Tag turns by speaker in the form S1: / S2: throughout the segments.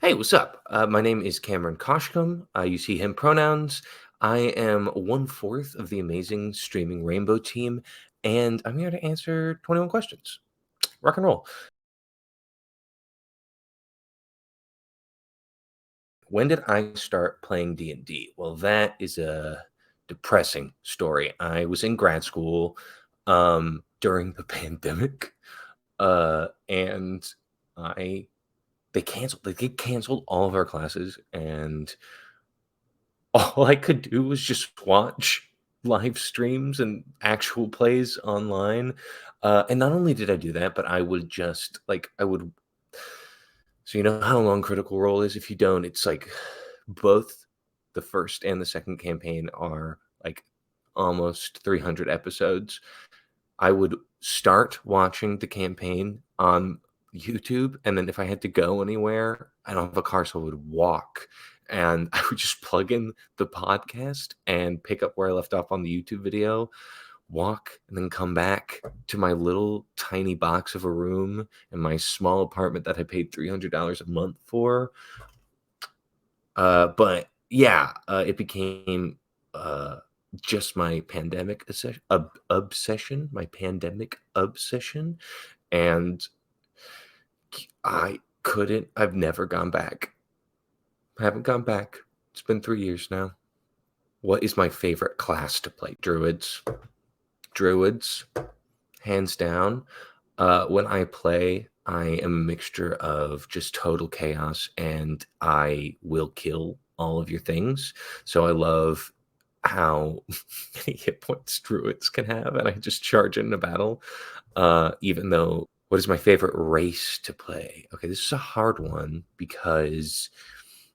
S1: Hey, what's up? My name is Cameron Koshkum. You see him pronouns. I am one fourth of the amazing streaming Rainbow team, and I'm here to answer 21 questions. Rock and roll. When did I start playing D&D? Well, that is a depressing story. I was in grad school during the pandemic, and I they canceled all of our classes, and all I could do was just watch live streams and actual plays online, and not only did I do that, but I would just I would so you know how long Critical Role is? If you don't, it's like both the first and the second campaign are, like, almost 300 episodes. I would start watching the campaign on YouTube, and then if I had to go anywhere, I don't have a car, so I would walk, and I would just plug in the podcast and pick up where I left off on the YouTube video, walk, and then come back to my little tiny box of a room in my small apartment that I paid $300 a month for. But yeah, it became uh, just my my pandemic obsession, and I've never gone back. I haven't gone back. It's been 3 years now. What is my favorite class to play? Druids. Druids, hands down. When I play, I am a mixture of just total chaos and I will kill all of your things. So I love how many hit points druids can have, and I just charge into battle. Even though, what is my favorite race to play? Okay, this is a hard one because,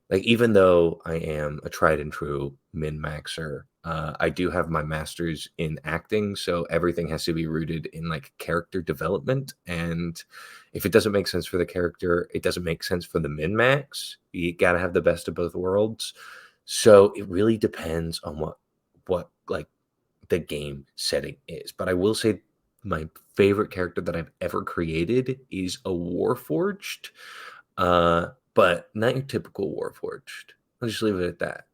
S1: like, even though I am a tried and true min maxer, I do have my master's in acting, so everything has to be rooted in like character development. And if it doesn't make sense for the character, it doesn't make sense for the min max. You gotta have the best of both worlds. So it really depends on what like the game setting is. But I will say my favorite character that I've ever created is a Warforged, but not your typical Warforged. I'll just leave it at that.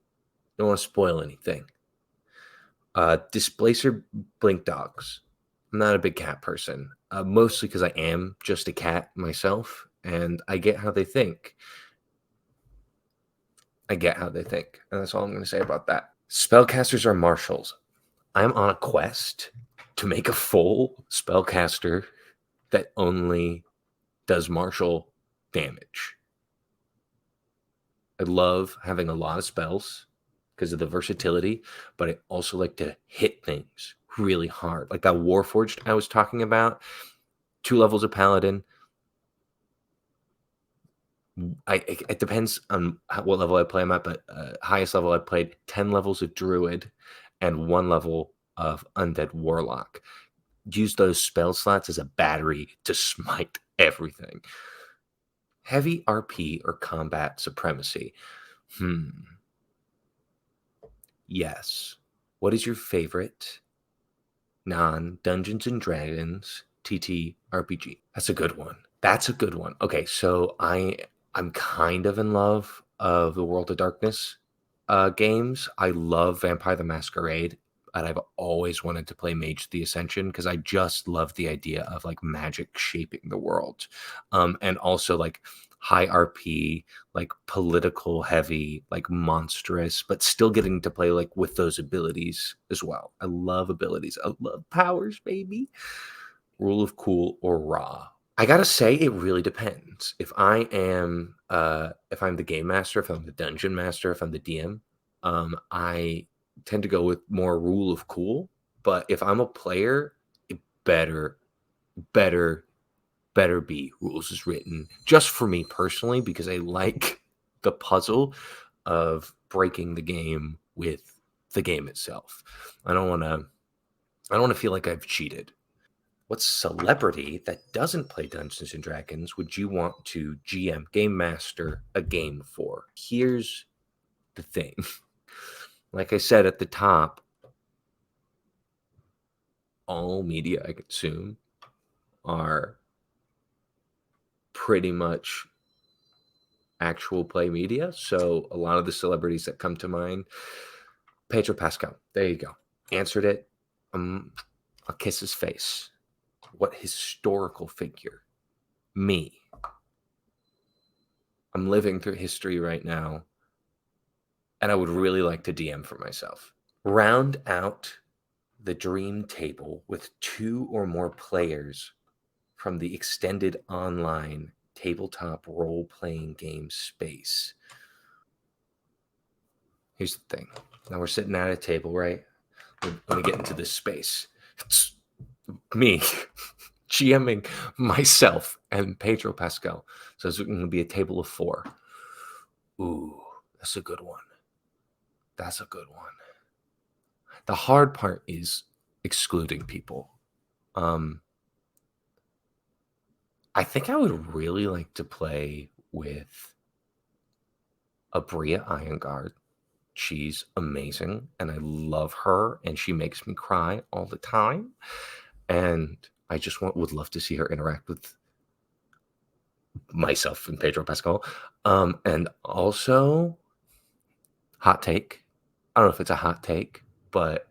S1: Don't want to spoil anything. Displacer Blink Dogs. I'm not a big cat person, mostly because I am just a cat myself, and I get how they think. I get how they think, and that's all I'm going to say about that. Spellcasters are marshals. I'm on a quest to make a full spellcaster that only does martial damage. I love having a lot of spells because of the versatility, but I also like to hit things really hard. Like that Warforged I was talking about, 2 levels of Paladin. It depends on what level I play 'em at, but, highest level I played 10 levels of Druid and 1 level of Undead Warlock. Use those spell slots as a battery to smite everything. Heavy RP or combat supremacy? Hmm, yes. What is your favorite non-Dungeons& and Dragons TTRPG? That's a good one. That's a good one. Okay, so I'm kind of in love of the World of Darkness, games. I love Vampire the Masquerade, and I've always wanted to play Mage the Ascension because I just love the idea of, like, magic shaping the world. And also, like, high RP, like, political heavy, like, monstrous, but still getting to play, like, with those abilities as well. I love abilities. I love powers, baby. Rule of cool or raw? I gotta say it really depends. If I'm the game master, if I'm the dungeon master, if I'm the DM, I tend to go with more rule of cool. But if I'm a player, it better, better, better be rules is written just for me personally because I like the puzzle of breaking the game with the game itself. I don't want to. I don't want to feel like I've cheated. What celebrity that doesn't play Dungeons and Dragons would you want to GM, game master a game for? Here's the thing. Like I said at the top, all media I consume are pretty much actual play media. So a lot of the celebrities that come to mind, Pedro Pascal, there you go. Answered it. I'll kiss his face. What historical figure? Me. I'm living through history right now, and I would really like to DM for myself. Round out the dream table with 2 or more players from the extended online tabletop role-playing game space. Here's the thing. Now we're sitting at a table, right? Let me get into this space. It's me GMing myself and Pedro Pascal. So it's going to be a table of 4. Ooh, that's a good one. That's a good one. The hard part is excluding people. I think I would really like to play with Abria Iyengar. She's amazing, and I love her, and she makes me cry all the time. And I just would love to see her interact with myself and Pedro Pascal. And also, hot take. I don't know if it's a hot take, but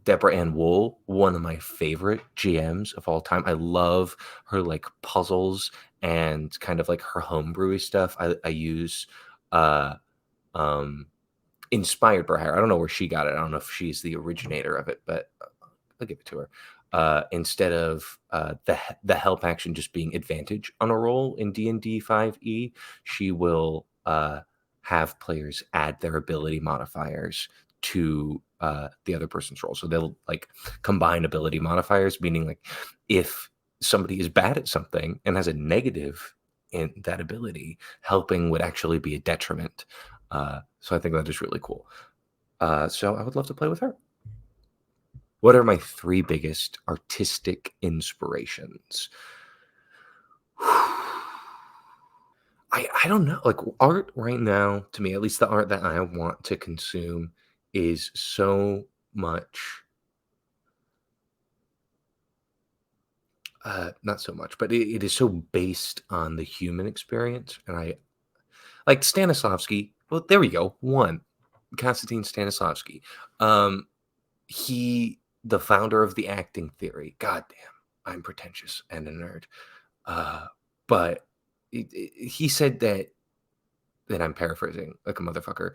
S1: Deborah Ann Wool, one of my favorite GMs of all time. I love her like puzzles and kind of like her homebrewy stuff. I use inspired by her. I don't know where she got it. I don't know if she's the originator of it, but I'll give it to her. Instead of the help action just being advantage on a roll in D&D 5e, she will have players add their ability modifiers to the other person's roll. So they'll like combine ability modifiers, meaning like if somebody is bad at something and has a negative in that ability, helping would actually be a detriment. So I think that is really cool. So I would love to play with her. What are my 3 biggest artistic inspirations? I don't know. Like art right now, to me, at least the art that I want to consume is so much not so much, but it is so based on the human experience. And I like Stanislavski. Well, there we go. One, Konstantin Stanislavski. He, the founder of the acting theory. Goddamn, I'm pretentious and a nerd. But he said that I'm paraphrasing like a motherfucker.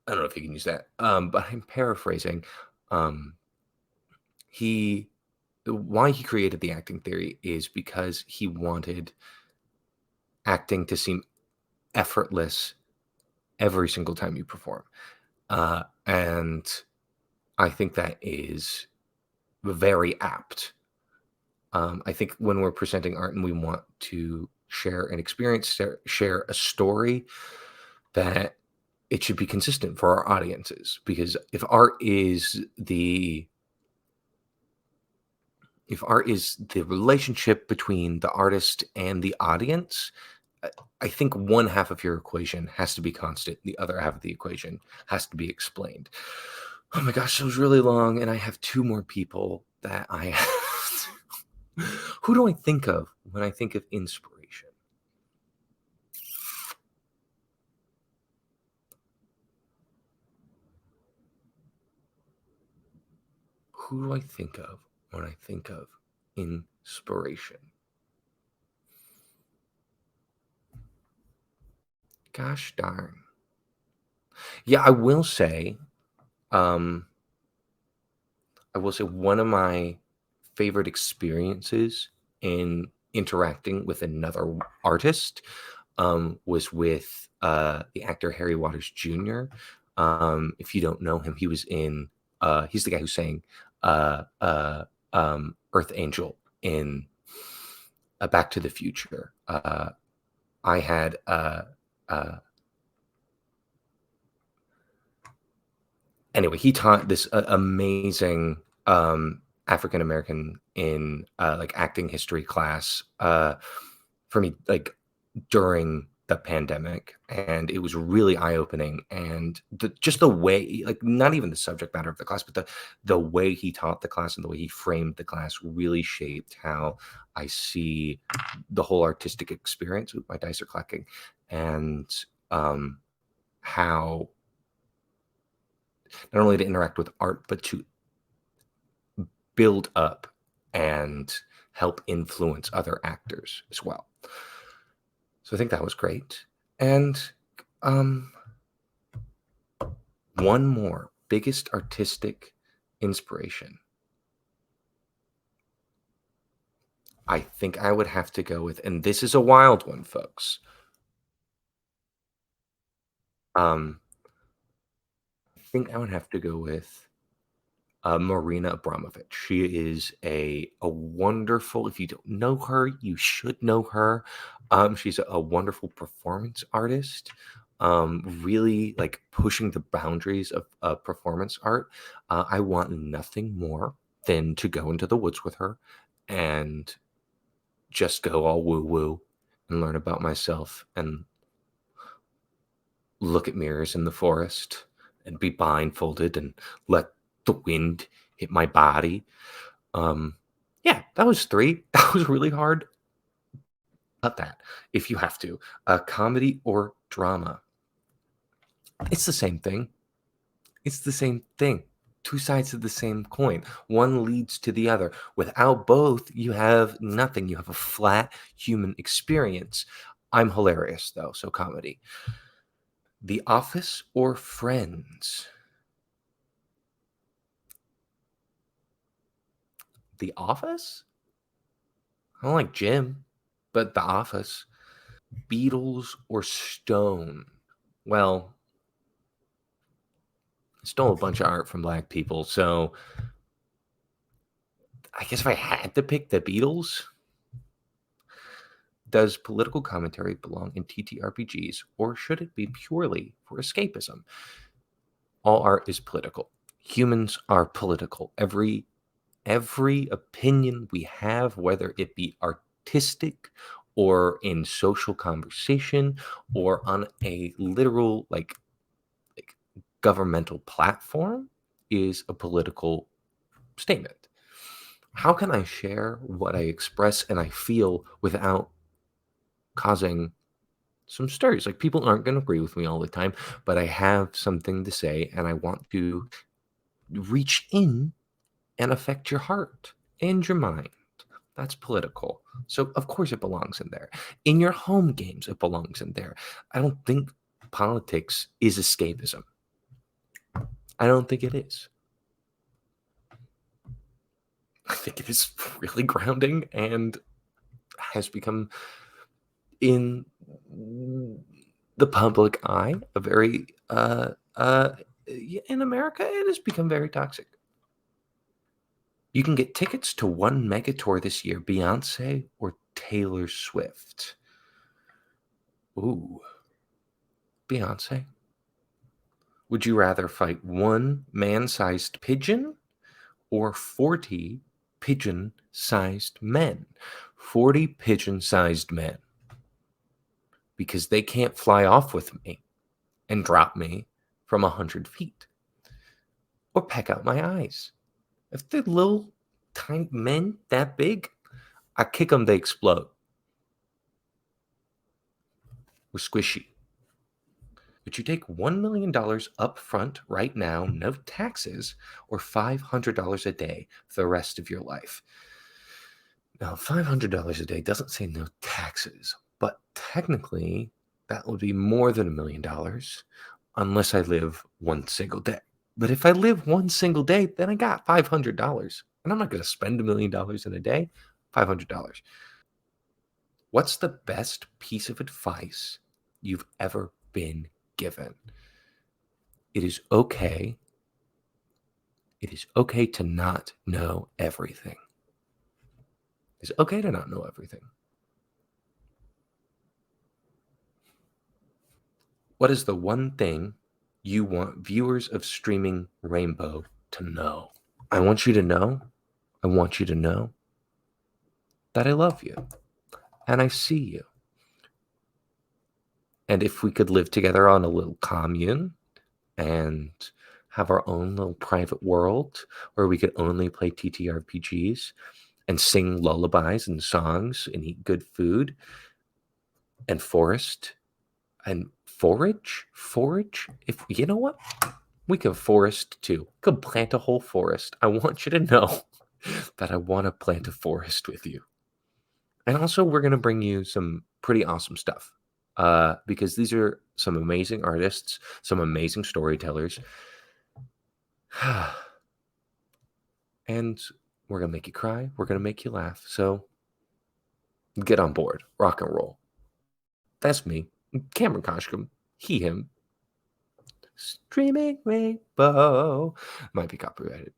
S1: I don't know if you can use that. But I'm paraphrasing. Why he created the acting theory is because he wanted acting to seem effortless every single time you perform. And I think that is very apt. I think when we're presenting art and we want to share an experience, share a story, that it should be consistent for our audiences. Because if art is the relationship between the artist and the audience, I think one half of your equation has to be constant. The other half of the equation has to be explained. Oh my gosh, that was really long, and I have 2 more people that I have. Who do I think of when I think of inspiration? Who do I think of when I think of inspiration? Gosh darn. Yeah, I will say one of my favorite experiences in interacting with another artist was with the actor Harry Waters Jr. If you don't know him, he was in he's the guy who sang Earth Angel in Back to the Future. I had anyway, he taught this amazing African American in like acting history class for me, like during the pandemic, and it was really eye-opening. And just the way, like, not even the subject matter of the class, but the way he taught the class and the way he framed the class really shaped how I see the whole artistic experience with my dicer clacking, and how not only to interact with art, but to build up and help influence other actors as well. So I think that was great. And one more biggest artistic inspiration. I think I would have to go with, and this is a wild one, folks. I think I would have to go with Marina Abramovic. She is a wonderful. If you don't know her, you should know her. She's a wonderful performance artist. Really like pushing the boundaries of performance art. I want nothing more than to go into the woods with her and just go all woo woo and learn about myself and look at mirrors in the forest and be blindfolded and let the wind hit my body. Um, yeah, that was three. That was really hard. Cut that if you have to. Comedy or drama. It's the same thing. It's the same thing. Two sides of the same coin. One leads to the other. Without both, you have nothing. You have a flat human experience. I'm hilarious, though, so comedy. The Office or Friends? The Office? I don't like Jim, but The Office. Beatles or Stone? Well, I stole a bunch of art from black people, so I guess if I had to pick the Beatles, does political commentary belong in TTRPGs, or should it be purely for escapism? All art is political. Humans are political. Every opinion we have, whether it be artistic or in social conversation or on a literal like governmental platform, is a political statement. How can I share what I express and I feel without causing some stirs? Like, people aren't going to agree with me all the time, but I have something to say and I want to reach in and affect your heart and your mind. That's political. So, of course, it belongs in there. In your home games, it belongs in there. I don't think politics is escapism. I don't think it is. I think it is really grounding and has become, in the public eye, a very, in America, it has become very toxic. You can get tickets to one mega tour this year, Beyonce or Taylor Swift. Ooh, Beyonce. Would you rather fight one man-sized pigeon or 40 pigeon-sized men? 40 pigeon-sized men. Because they can't fly off with me and drop me from 100 feet or peck out my eyes. If they're little, tiny men that big, I kick them, they explode. We're squishy. Would you take $1 million up front right now, no taxes, or $500 a day for the rest of your life? Now, $500 a day doesn't say no taxes, but technically that would be more than $1 million unless I live one single day. But if I live one single day, then I got $500. And I'm not going to spend $1 million in a day. $500. What's the best piece of advice you've ever been given? It is okay. It is okay to not know everything. It's okay to not know everything. What is the one thing you want viewers of Streaming Rainbow to know? I want you to know that I love you and I see you. And if we could live together on a little commune and have our own little private world where we could only play TTRPGs and sing lullabies and songs and eat good food and forest and forage. If you know what, we could forest too. Could plant a whole forest. I want you to know that I want to plant a forest with you. And also, we're going to bring you some pretty awesome stuff because these are some amazing artists, some amazing storytellers. And we're going to make you cry. We're going to make you laugh. So get on board. Rock and roll. That's me. Cameron Koshkum. He, him. Streaming Rainbow. Might be copyrighted.